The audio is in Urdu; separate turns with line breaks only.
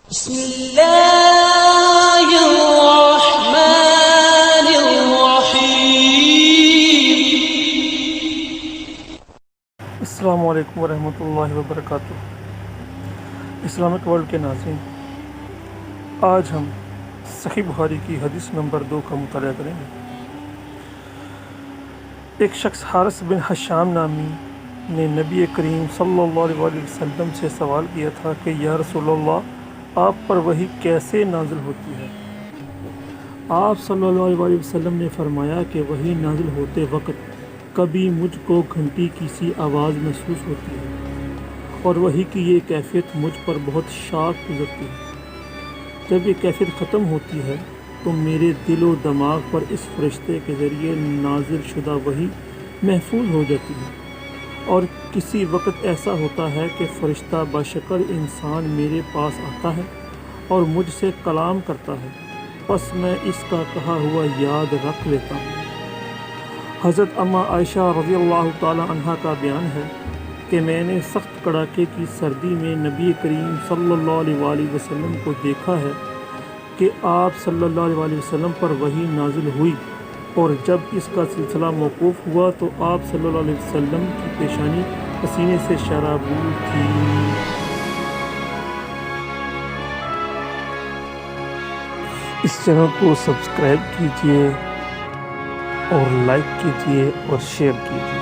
بسم اللہ الرحمن الرحیم۔
السلام علیکم ورحمۃ اللہ وبرکاتہ۔ اسلامک ورلڈ کے ناظرین، آج ہم صحیح بخاری کی حدیث نمبر 2 کا مطالعہ کریں گے۔ ایک شخص حارث بن حشام نامی نے نبی کریم صلی اللہ علیہ وسلم سے سوال کیا تھا کہ یا رسول اللہ، آپ پر وحی کیسے نازل ہوتی ہے؟ آپ صلی اللہ علیہ وسلم نے فرمایا کہ وحی نازل ہوتے وقت کبھی مجھ کو گھنٹی کی سی آواز محسوس ہوتی ہے اور وحی کی یہ کیفیت مجھ پر بہت شاق گزرتی ہے۔ جب یہ کیفیت ختم ہوتی ہے تو میرے دل و دماغ پر اس فرشتے کے ذریعے نازل شدہ وحی محفوظ ہو جاتی ہے، اور کسی وقت ایسا ہوتا ہے کہ فرشتہ بشکل انسان میرے پاس آتا ہے اور مجھ سے کلام کرتا ہے، پس میں اس کا کہا ہوا یاد رکھ لیتا ہوں۔ حضرت اما عائشہ رضی اللہ تعالی عنہ کا بیان ہے کہ میں نے سخت کڑاکے کی سردی میں نبی کریم صلی اللہ علیہ وسلم کو دیکھا ہے کہ آپ صلی اللہ علیہ وسلم پر وحی نازل ہوئی، اور جب اس کا سلسلہ موقوف ہوا تو آپ صلی اللہ علیہ وسلم کی پیشانی پسینے سے شرابور تھی۔ اس چینل کو سبسکرائب کیجیے اور لائک کیجیے اور شیئر کیجیے۔